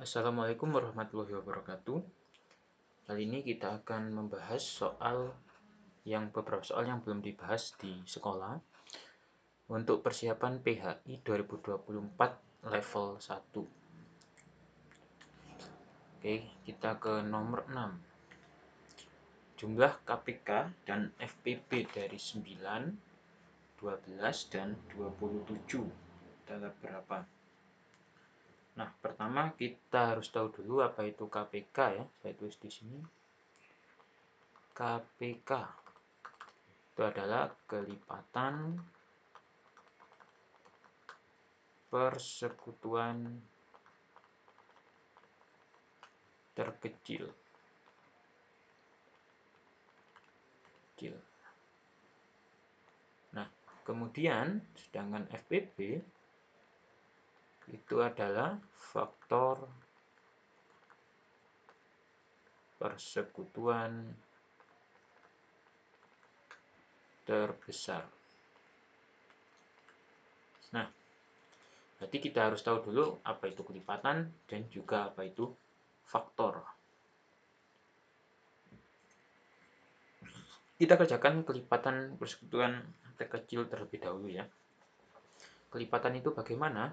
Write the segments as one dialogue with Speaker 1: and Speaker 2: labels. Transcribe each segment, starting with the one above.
Speaker 1: Assalamualaikum warahmatullahi wabarakatuh. Kali ini kita akan membahas beberapa soal yang belum dibahas di sekolah untuk persiapan PHI 2024 level 1. Oke, kita ke nomor 6. Jumlah KPK dan FPB dari 9, 12, dan 27 adalah berapa? Nah, pertama kita harus tahu dulu apa itu KPK ya. Saya tulis di sini. KPK itu adalah kelipatan persekutuan terkecil. Nah, kemudian sedangkan FPB itu adalah faktor persekutuan terbesar. Nah, berarti kita harus tahu dulu apa itu kelipatan dan juga apa itu faktor. Kita kerjakan kelipatan persekutuan terkecil terlebih dahulu ya. Kelipatan itu bagaimana?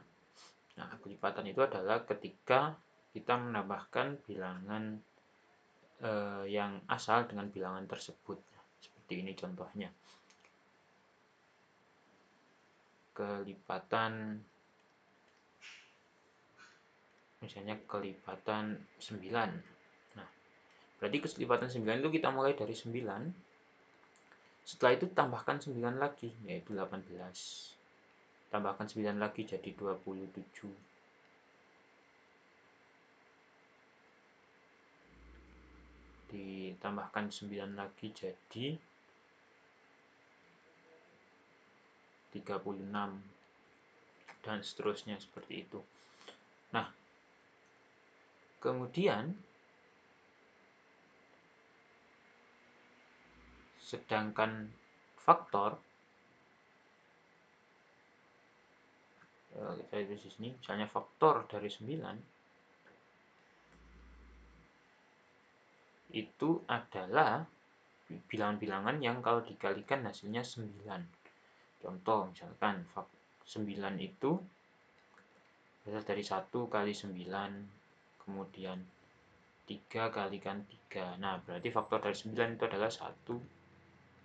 Speaker 1: Nah, kelipatan itu adalah ketika kita menambahkan bilangan yang asal dengan bilangan tersebut. Seperti ini contohnya. Kelipatan misalnya kelipatan 9. Nah, berarti kelipatan 9 itu kita mulai dari 9. Setelah itu tambahkan 9 lagi, yaitu 18. Tambahkan 9 lagi jadi 27. Ditambahkan 9 lagi jadi 36. Dan seterusnya seperti itu. Nah, kemudian sedangkan faktor saya tulis di sini, misalnya faktor dari 9 itu adalah bilangan-bilangan yang kalau dikalikan hasilnya 9. Contoh misalkan 9 itu berasal dari 1 kali 9, kemudian 3 kalikan 3. Nah, berarti faktor dari 9 itu adalah 1,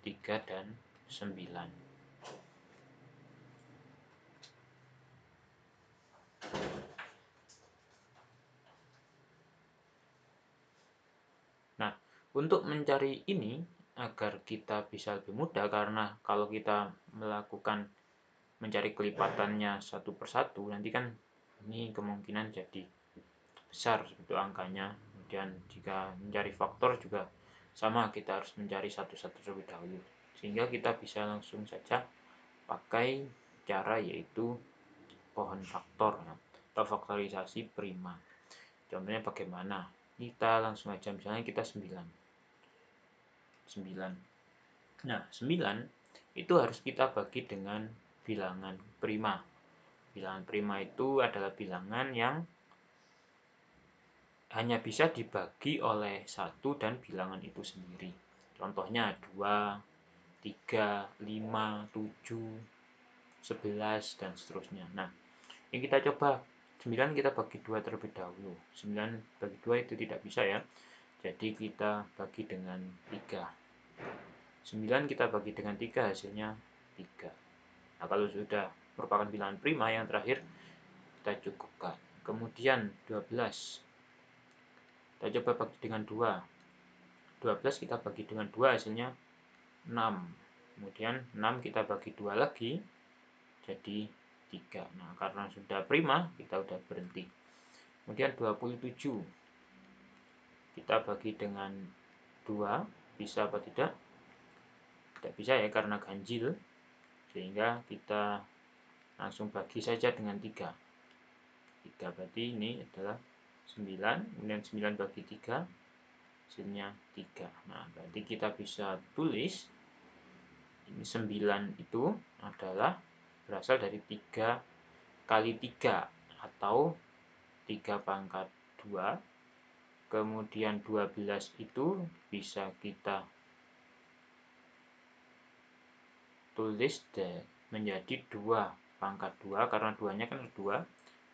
Speaker 1: 3, dan 9. Nah, untuk mencari ini agar kita bisa lebih mudah, karena kalau kita melakukan mencari kelipatannya satu persatu, nanti kan ini kemungkinan jadi besar sebetulnya angkanya. Kemudian jika mencari faktor juga sama, kita harus mencari satu-satu terlebih dahulu. Sehingga kita bisa langsung saja pakai cara yaitu pohon faktor atau faktorisasi prima. Contohnya bagaimana? Kita langsung aja, misalnya kita 9. Nah, 9 itu harus kita bagi dengan bilangan prima. Bilangan prima itu adalah bilangan yang hanya bisa dibagi oleh 1 dan bilangan itu sendiri. Contohnya 2, 3, 5, 7, 11, dan seterusnya. Nah, yang kita coba 9 kita bagi 2 terlebih dahulu. 9 bagi 2 itu tidak bisa ya. Jadi kita bagi dengan 3. 9 kita bagi dengan 3, hasilnya 3. Nah, kalau sudah merupakan bilangan prima yang terakhir, kita cukupkan. Kemudian 12. Kita coba bagi dengan 2. 12 kita bagi dengan 2, hasilnya 6. Kemudian 6 kita bagi 2 lagi, jadi 3. Nah, karena sudah prima, kita sudah berhenti. Kemudian 27. Kita bagi dengan 2, bisa apa tidak? Tidak bisa ya, karena ganjil. Sehingga kita langsung bagi saja dengan 3. 3 berarti ini adalah 9. Kemudian 9 bagi 3, hasilnya 3. Nah, berarti kita bisa tulis ini 9 itu adalah berasal dari 3 kali 3 atau 3 pangkat 2, kemudian 12 itu bisa kita tulis menjadi 2 pangkat 2, karena 2-nya kan 2,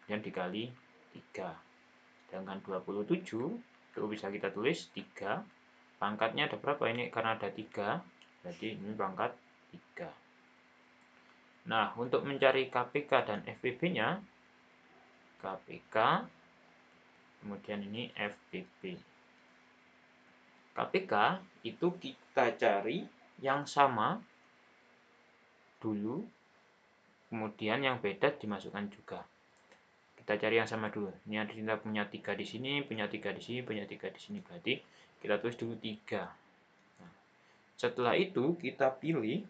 Speaker 1: dan dikali 3. Sedangkan 27 itu bisa kita tulis 3, pangkatnya ada berapa ini? Karena ada 3, berarti ini pangkat 3. Nah, untuk mencari KPK dan FPB-nya, KPK, kemudian ini FPB. KPK itu kita cari yang sama dulu, kemudian yang beda dimasukkan juga. Kita cari yang sama dulu. Ini ada kita punya 3 di sini, punya 3 di sini, punya 3 di sini. Berarti kita tulis dulu 3. Nah, setelah itu kita pilih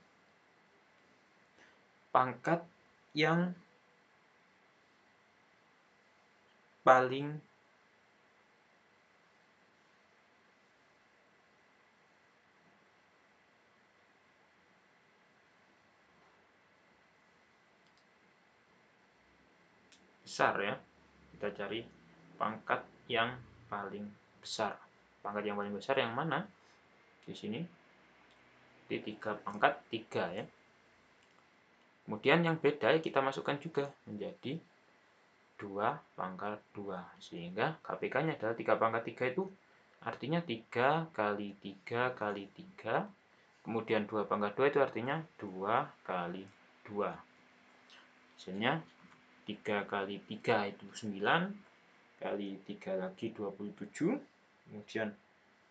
Speaker 1: pangkat yang paling besar ya. Kita cari pangkat yang paling besar. Pangkat yang paling besar yang mana? Di sini di 3 pangkat 3 ya. Kemudian yang beda kita masukkan juga menjadi 2 pangkat 2. Sehingga KPK-nya adalah 3 pangkat 3 itu artinya 3 kali 3 kali 3. Kemudian 2 pangkat 2 itu artinya 2 kali 2. Hasilnya 3 kali 3 itu 9, kali 3 lagi 27. Kemudian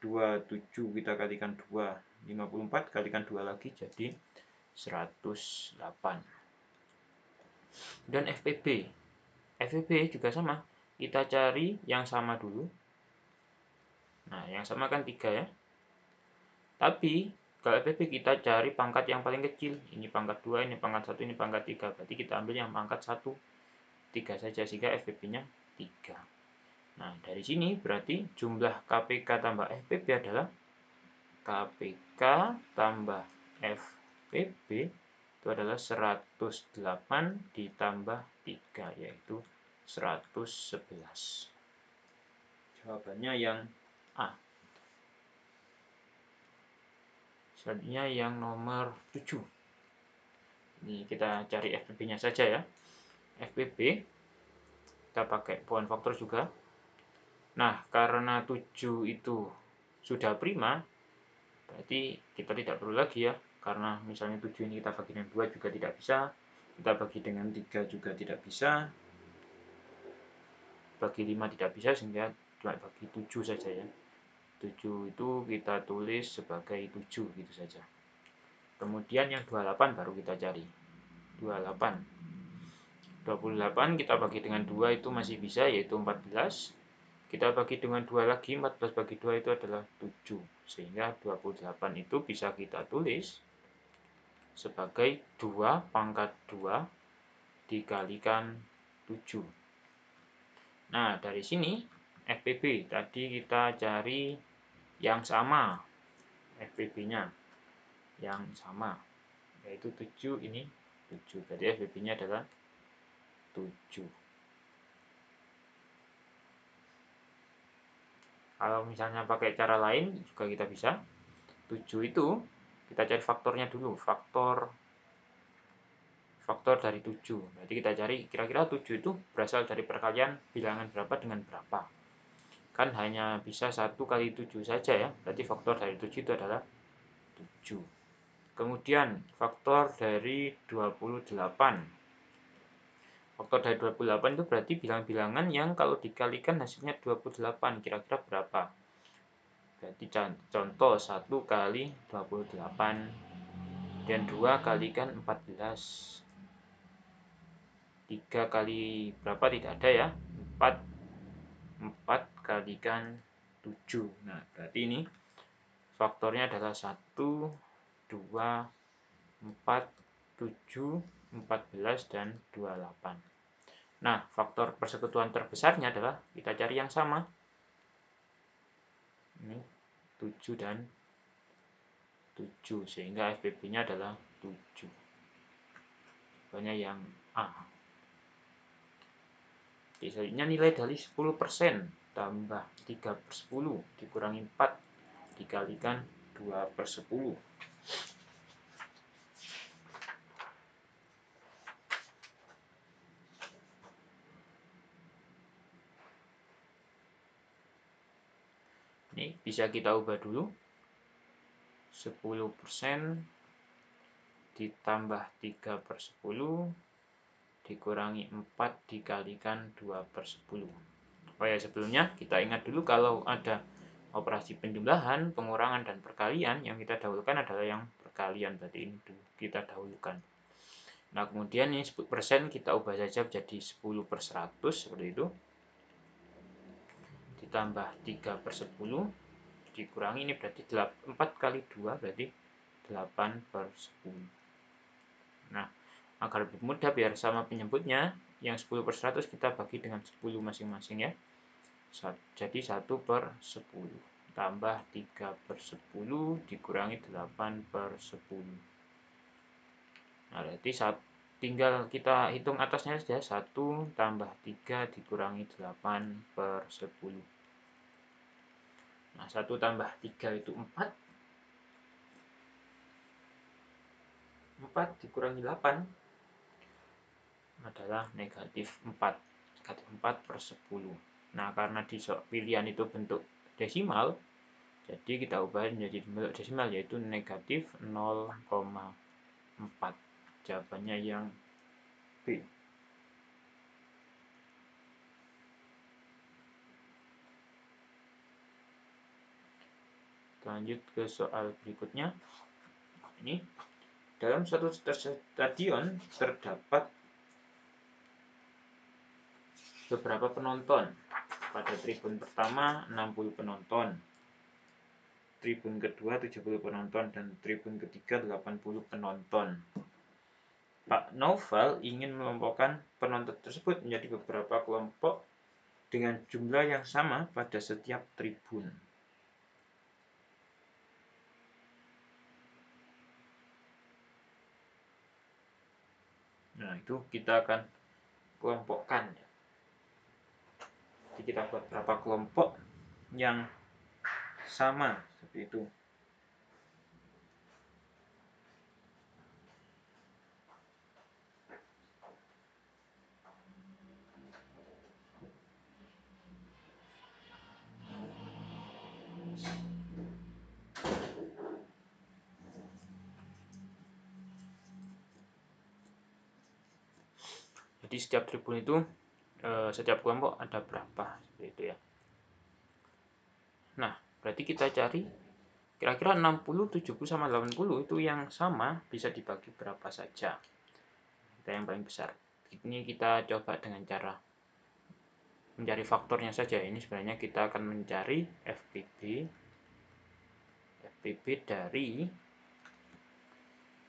Speaker 1: 27 kita kalikan 2, 54, kalikan 2 lagi jadi 108. Dan FPB. FPB juga sama. Kita cari yang sama dulu. Nah, yang sama kan 3 ya. Tapi kalau FPB kita cari pangkat yang paling kecil. Ini pangkat 2, ini pangkat 1, ini pangkat 3. Berarti kita ambil yang pangkat 1. 3 saja, sehingga FPB-nya 3. Nah, dari sini berarti jumlah KPK tambah FPB adalah KPK tambah FPB itu adalah 108 ditambah 3, yaitu 111. Jawabannya yang A. Selanjutnya yang nomor 7. Ini kita cari FPB-nya saja ya. FPB kita pakai poin faktor juga. Nah, karena 7 itu sudah prima, berarti kita tidak perlu lagi ya. Karena misalnya 7 ini kita bagi dengan 2 juga tidak bisa, kita bagi dengan 3 juga tidak bisa, bagi 5 tidak bisa, sehingga cuma bagi 7 saja ya. 7 itu kita tulis sebagai 7 gitu saja. Kemudian yang 28 baru kita cari. 28 kita bagi dengan 2 itu masih bisa, yaitu 14. Kita bagi dengan 2 lagi, 14 bagi 2 itu adalah 7. Sehingga 28 itu bisa kita tulis sebagai 2 pangkat 2 dikalikan 7. Nah, dari sini FPB tadi kita cari yang sama, FPB-nya yang sama, yaitu 7, ini 7. Berarti FPB-nya adalah 7. Kalau misalnya pakai cara lain juga kita bisa. 7 itu kita cari faktornya dulu, faktor dari 7. Berarti kita cari kira-kira 7 itu berasal dari perkalian bilangan berapa dengan berapa. Kan hanya bisa 1 kali 7 saja ya. Berarti faktor dari 7 itu adalah 7. Kemudian faktor dari 28. Faktor dari 28 itu berarti bilangan-bilangan yang kalau dikalikan hasilnya 28. Kira-kira berapa? Berarti contoh 1 kali 28 dan 2 kalikan 14. 3 kali berapa tidak ada ya. 4 kalikan 7. Nah, berarti ini faktornya adalah 1, 2, 4, 7, 14, dan 28. Nah, faktor persekutuan terbesarnya adalah kita cari yang sama. Ini 7 dan 7, sehingga FPB-nya adalah 7. Banyak yang A. Oke, selanjutnya nilai dari 10% ditambah 3/10 dikurangi 4 dikalikan 2/10. Ini bisa kita ubah dulu. 10% ditambah 3/10 dikurangi 4 dikalikan 2/10. Oh ya, sebelumnya kita ingat dulu kalau ada operasi penjumlahan, pengurangan, dan perkalian, yang kita dahulukan adalah yang perkalian. Berarti ini dulu kita dahulukan. Nah, kemudian ini 10% kita ubah saja menjadi 10/100 seperti itu. Ditambah 3/10 dikurangi, ini berarti 4 kali 2 berarti 8/10. Nah, agar lebih mudah biar sama penyebutnya, yang 10/100 kita bagi dengan 10 masing-masing ya. Jadi 1/10 tambah 3/10 dikurangi 8/10. Nah, berarti tinggal kita hitung atasnya saja, 1 tambah 3 dikurangi 8/10. Nah, 1 tambah 3 itu 4. 4 dikurangi 8 adalah -4. Negatif 4/10. Nah, karena di pilihan itu bentuk desimal, jadi kita ubah menjadi bentuk desimal, yaitu negatif 0,4. Jawabannya yang B. Lanjut ke soal berikutnya. Ini, dalam suatu stadion terdapat beberapa penonton. Pada tribun pertama 60 penonton, tribun kedua 70 penonton, dan tribun ketiga 80 penonton. Pak Novel ingin mengelompokkan penonton tersebut menjadi beberapa kelompok dengan jumlah yang sama pada setiap tribun. Nah, itu kita akan kelompokkan. Jadi kita buat berapa kelompok yang sama seperti itu. Jadi setiap tribun itu, setiap kelompok ada berapa seperti itu ya. Nah, berarti kita cari kira-kira 60, 70 sama 80 itu yang sama bisa dibagi berapa saja. Kita yang paling besar. Ini kita coba dengan cara mencari faktornya saja. Ini sebenarnya kita akan mencari FPB dari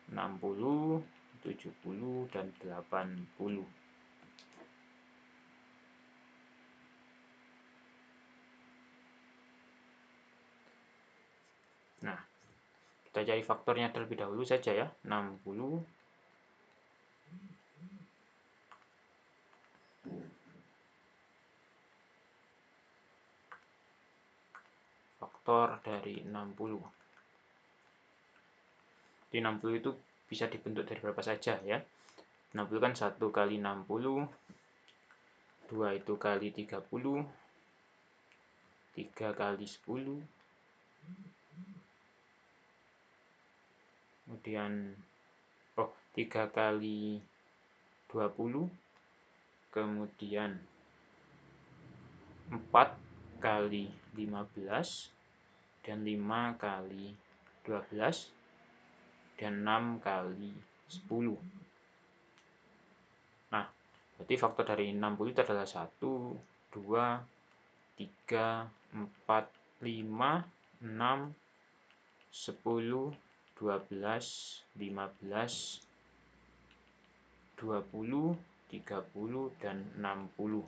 Speaker 1: 60, 70, dan 80. Nah, kita cari faktornya terlebih dahulu saja ya. 60 faktor dari 60. Di 60 itu bisa dibentuk dari berapa saja ya. 60 kan 1 kali 60, 2 itu kali 30, 3 kali 10, kemudian 3 kali 20, kemudian 4 kali 15, dan 5 kali 12, dan 6 kali 10. Nah, berarti faktor dari 60 itu adalah 1, 2, 3, 4, 5, 6, 10, 12, 15, 20, 30, dan 60.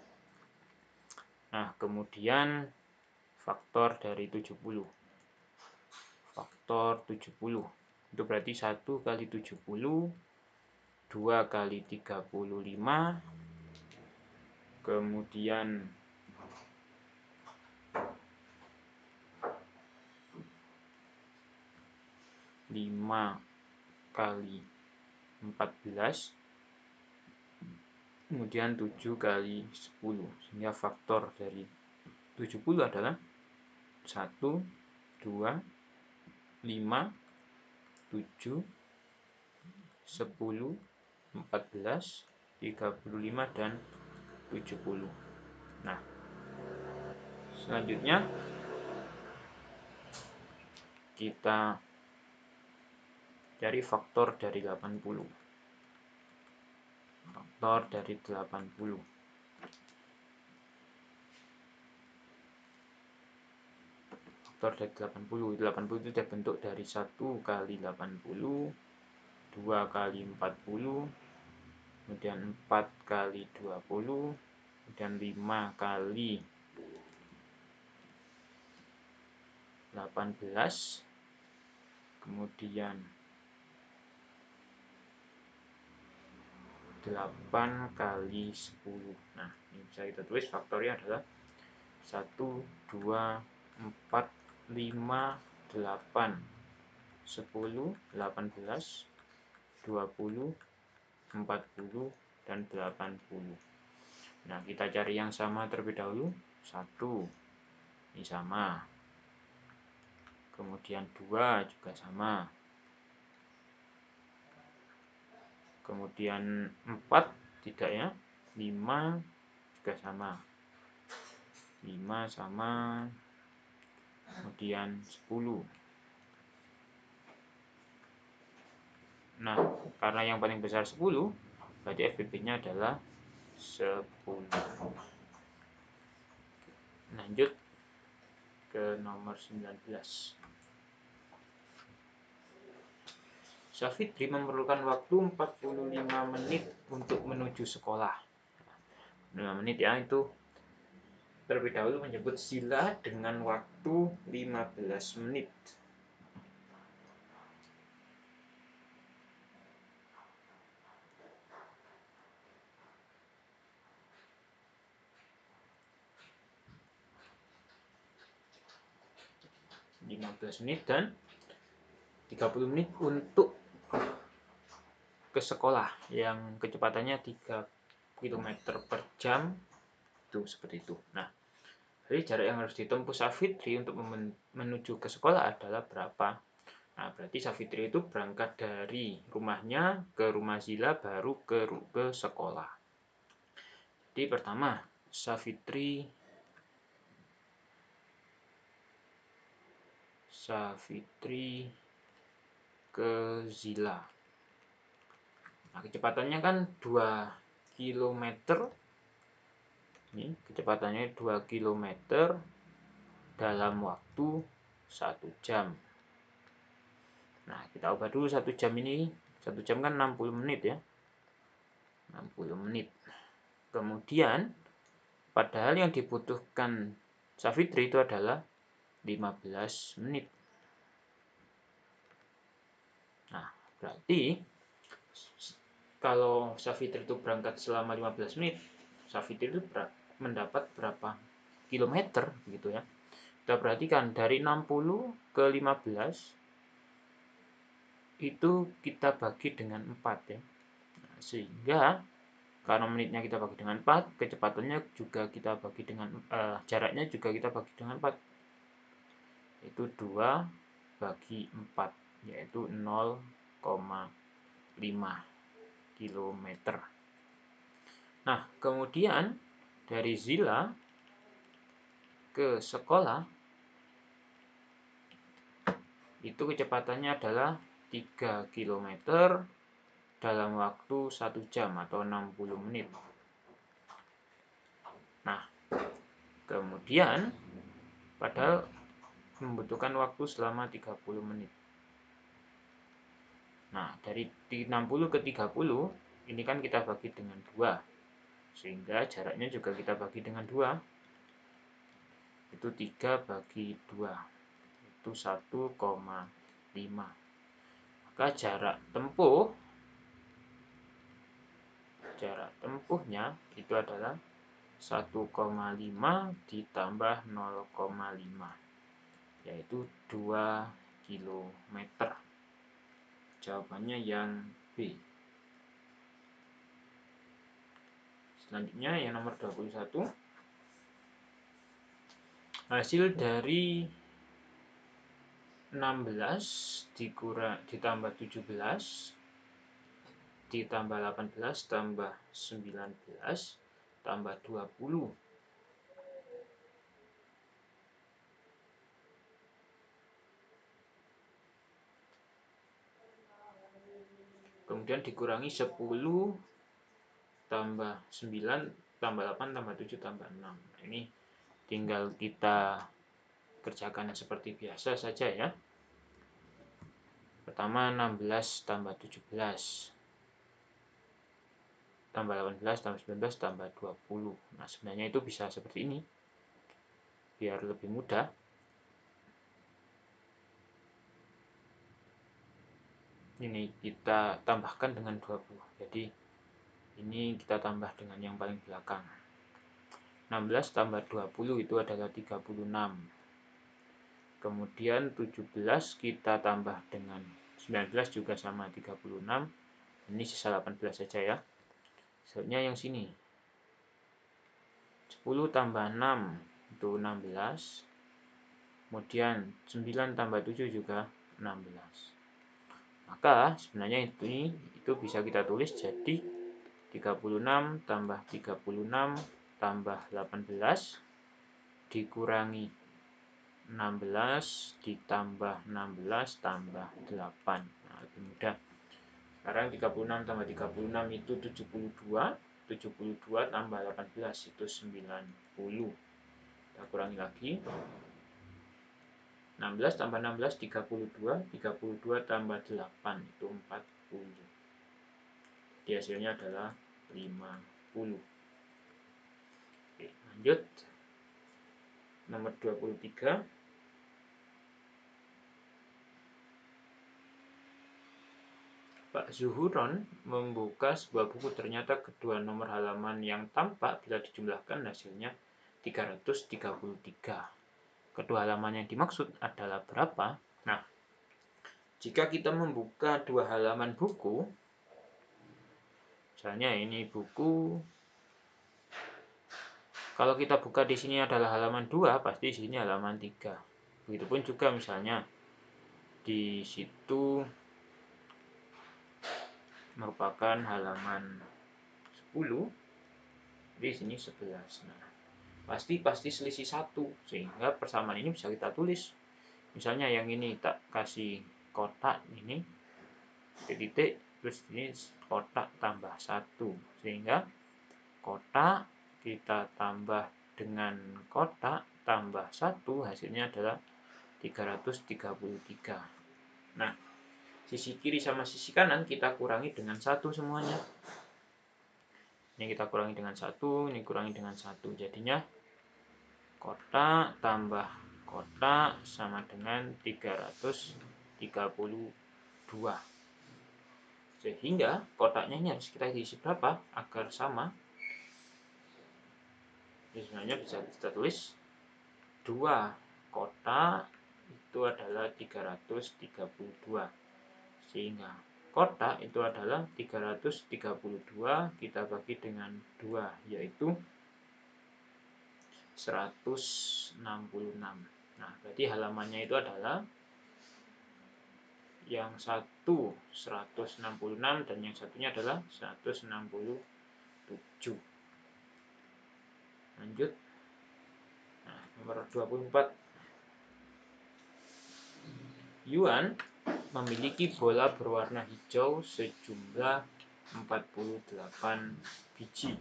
Speaker 1: Nah, kemudian faktor dari 70. Faktor 70 itu berarti 1 kali 70, 2 kali 35, kemudian 5 kali 14, kemudian 7 kali 10, sehingga faktor dari 70 adalah 1, 2, 5, 7, 10, 14, 35, dan 70. Nah, selanjutnya kita cari faktor dari 80. Faktor dari 80. Faktor dari 80. 80 itu terbentuk dari 1 kali 80, 2 kali 40, kemudian 4 kali 20, kemudian 5 kali 18, kemudian 8 kali 10. Nah, ini bisa kita tulis faktornya adalah 1, 2, 4, 5, 8, 10, 18, 20, 40, dan 80. Nah, kita cari yang sama terlebih dahulu. 1, ini sama. Kemudian 2 juga sama. Kemudian 4 tidak ya. 5 juga sama. 5 sama. Kemudian 10. Nah, karena yang paling besar 10, berarti FBB-nya adalah 10. Lanjut ke nomor 19. Safitri memerlukan waktu 45 menit untuk menuju sekolah. 5 menit ya, itu terlebih dahulu menyebut sila dengan waktu 15 menit. Menit dan 30 menit untuk ke sekolah yang kecepatannya 3 km per jam, itu seperti itu. Nah, jadi jarak yang harus ditempuh Safitri untuk menuju ke sekolah adalah berapa? Nah, berarti Safitri itu berangkat dari rumahnya ke rumah Zila baru ke sekolah. Jadi pertama, Safitri ke Zila. Nah, kecepatannya kan 2 km. Ini kecepatannya 2 km dalam waktu 1 jam. Nah, kita ubah dulu 1 jam ini. 1 jam kan 60 menit ya. 60 menit. Kemudian, padahal yang dibutuhkan Safitri itu adalah 15 menit. Nah, berarti kalau Safitri itu berangkat selama 15 menit, Safitri itu mendapat berapa kilometer gitu ya. Kita perhatikan dari 60 ke 15 itu kita bagi dengan 4 ya. Nah, sehingga karena menitnya kita bagi dengan 4, kecepatannya juga kita bagi dengan jaraknya juga kita bagi dengan 4. Itu 2 bagi 4, yaitu 0,5 km. Nah, kemudian dari Zila ke sekolah itu kecepatannya adalah 3 km dalam waktu 1 jam atau 60 menit. Nah, kemudian padahal membutuhkan waktu selama 30 menit. Nah, dari 60 ke 30 ini kan kita bagi dengan 2. Sehingga jaraknya juga kita bagi dengan 2. Itu 3 bagi 2. Itu 1,5. Maka jarak tempuhnya itu adalah 1,5 ditambah 0,5, yaitu 2 km. Jawabannya yang B. Selanjutnya yang nomor 21. Hasil dari 16 ditambah 17 ditambah 18 tambah 19 tambah 20. Kemudian dikurangi 10 tambah 9 tambah 8 tambah 7 tambah 6. Ini tinggal kita kerjakan seperti biasa saja ya. Pertama 16 tambah 17 tambah 18 tambah 19 tambah 20. Nah, sebenarnya itu bisa seperti ini. Biar lebih mudah. Ini kita tambahkan dengan 20. Jadi ini kita tambah dengan yang paling belakang. 16 tambah 20 itu adalah 36. Kemudian 17 kita tambah dengan 19 juga sama 36. Ini sisa 18 saja ya. Selanjutnya yang sini. 10 tambah 6 itu 16. Kemudian 9 tambah 7 juga 16. Maka sebenarnya itu bisa kita tulis jadi 36 tambah 36 tambah 18 dikurangi 16 ditambah 16 tambah 8. Nah, lebih mudah. Sekarang 36 tambah 36 itu 72. 72 tambah 18 itu 90. Kita kurangi lagi. 16 tambah 16 32. 32 tambah 8 itu 40. Jadi hasilnya adalah 50. Oke, lanjut. Nomor 23. Pak Zuhuron membuka sebuah buku, ternyata kedua nomor halaman yang tampak bila dijumlahkan hasilnya 333. Kedua halaman yang dimaksud adalah berapa? Nah, jika kita membuka dua halaman buku, misalnya ini buku, kalau kita buka di sini adalah halaman 2, pasti di sini halaman 3. Begitupun juga misalnya di situ merupakan halaman 10, di sini 11. Nah, pasti selisih 1, sehingga persamaan ini bisa kita tulis. Misalnya yang ini tak kasih kotak ini titik, terus ini kotak tambah 1, sehingga kotak kita tambah dengan kotak tambah 1 hasilnya adalah 333. Nah, sisi kiri sama sisi kanan kita kurangi dengan 1 semuanya. Ini kita kurangi dengan 1, ini kurangi dengan 1. Jadinya kotak tambah kotak sama dengan 332. Sehingga kotaknya ini harus kita isi berapa agar sama. Jadi sebenarnya bisa kita tulis 2 kotak itu adalah 332. Sehingga kotak itu adalah 332 kita bagi dengan 2, yaitu 166. Nah, berarti halamannya itu adalah yang satu 166 dan yang satunya adalah 167. Lanjut. Nah, nomor 24. Yuan memiliki bola berwarna hijau sejumlah 48 biji.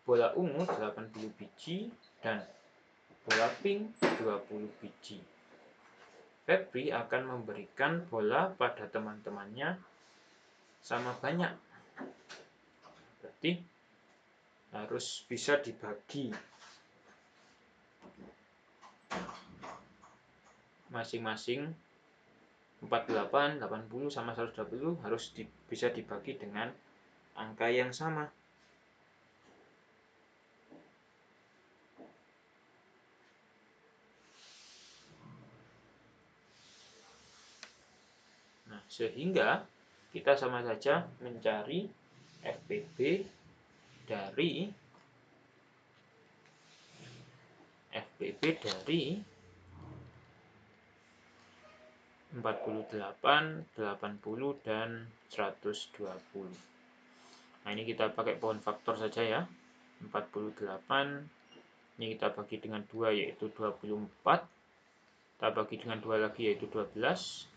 Speaker 1: Bola ungu 80 biji dan bola pink 20 biji. Febri akan memberikan bola pada teman-temannya sama banyak. Berarti harus bisa dibagi. Masing-masing 48, 80 sama 120 harus bisa dibagi dengan angka yang sama. sehingga kita sama saja mencari FPB dari 48, 80, dan 120. Nah, ini kita pakai pohon faktor saja ya. 48 ini kita bagi dengan 2 yaitu 24. Kita bagi dengan 2 lagi yaitu 12.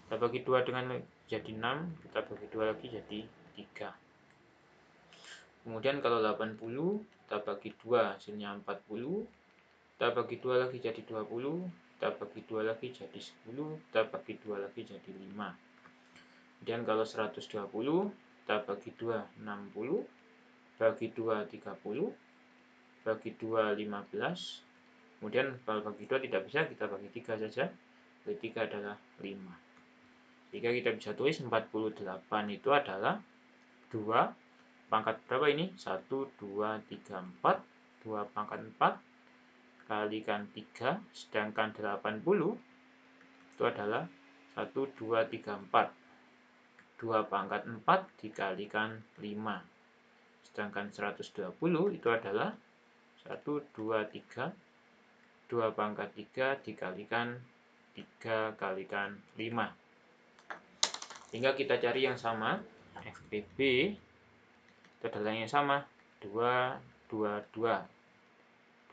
Speaker 1: Kita bagi 2 dengan jadi 6, kita bagi 2 lagi jadi 3. Kemudian kalau 80 kita bagi 2 hasilnya 40. Kita bagi 2 lagi jadi 20. Kita bagi 2 lagi jadi 10. Kita bagi 2 lagi jadi 5. Kemudian kalau 120 kita bagi 2 60. Bagi 2 30. Bagi 2 15. Kemudian kalau bagi 2 tidak bisa, kita bagi 3 saja. Bagi 3 adalah 5. Sehingga kita bisa tulis 48 itu adalah 2 pangkat berapa ini? 1, 2, 3, 4. 2 pangkat 4 kalikan 3. Sedangkan 80 itu adalah 1, 2, 3, 4. 2 pangkat 4 dikalikan 5. Sedangkan 120 itu adalah 1, 2, 3. 2 pangkat 3 dikalikan 3 kalikan 5. Hingga kita cari yang sama. FPB itu adalah yang sama. 2, 2, 2.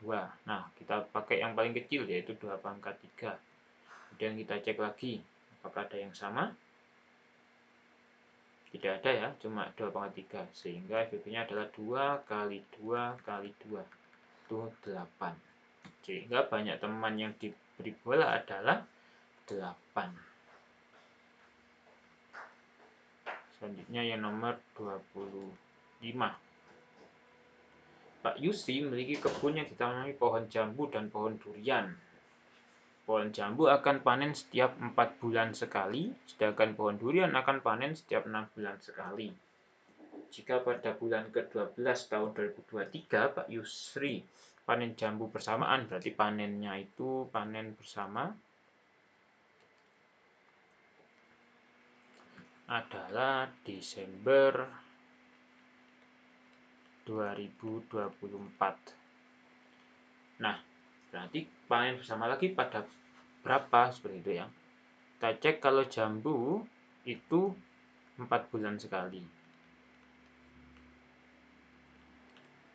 Speaker 1: 2. Nah, kita pakai yang paling kecil yaitu 2 pangkat 3. Kemudian kita cek lagi apakah ada yang sama. Tidak ada ya, cuma 2 pangkat 3. Sehingga FPB-nya adalah 2 kali 2 kali 2. Itu 8. Sehingga banyak teman yang diberi bola adalah 8. Selanjutnya yang nomor 25. Pak Yusri memiliki kebun yang ditanami pohon jambu dan pohon durian. Pohon jambu akan panen setiap 4 bulan sekali, sedangkan pohon durian akan panen setiap 6 bulan sekali. Jika pada bulan ke-12 tahun 2023 Pak Yusri panen jambu bersamaan, berarti panennya itu panen bersama adalah Desember 2024. Nah, berarti panen bersama lagi pada berapa seperti itu ya. Kita cek kalau jambu itu 4 bulan sekali.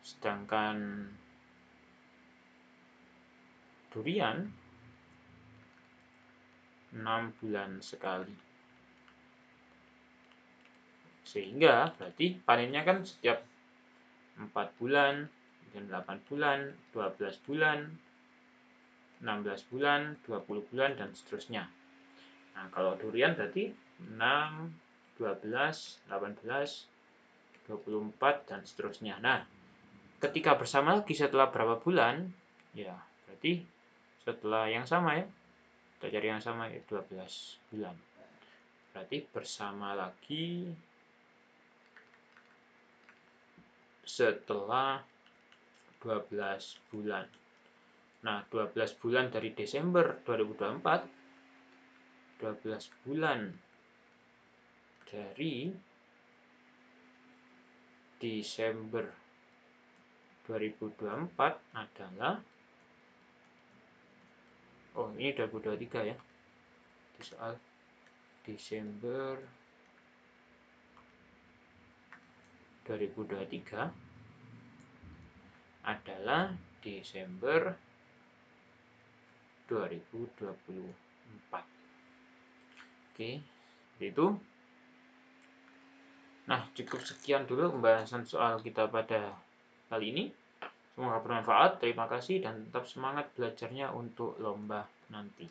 Speaker 1: Sedangkan durian 6 bulan sekali. Sehingga berarti panennya kan setiap 4 bulan, dan 8 bulan, 12 bulan, 16 bulan, 20 bulan, dan seterusnya. Nah, kalau durian berarti 6, 12, 18, 24, dan seterusnya. Nah, ketika bersama lagi setelah berapa bulan, ya berarti setelah yang sama ya, kita cari yang sama ya 12 bulan. Berarti bersama lagi setelah 12 bulan. Nah, 12 bulan dari Desember 2024, 12 bulan dari Desember 2024 adalah, oh ini 2023 ya, di soal Desember 2023 adalah Desember 2024. Oke, itu. Nah, cukup sekian dulu pembahasan soal kita pada kali ini. Semoga bermanfaat. Terima kasih dan tetap semangat belajarnya untuk lomba nanti.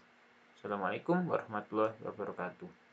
Speaker 1: Assalamualaikum warahmatullahi wabarakatuh.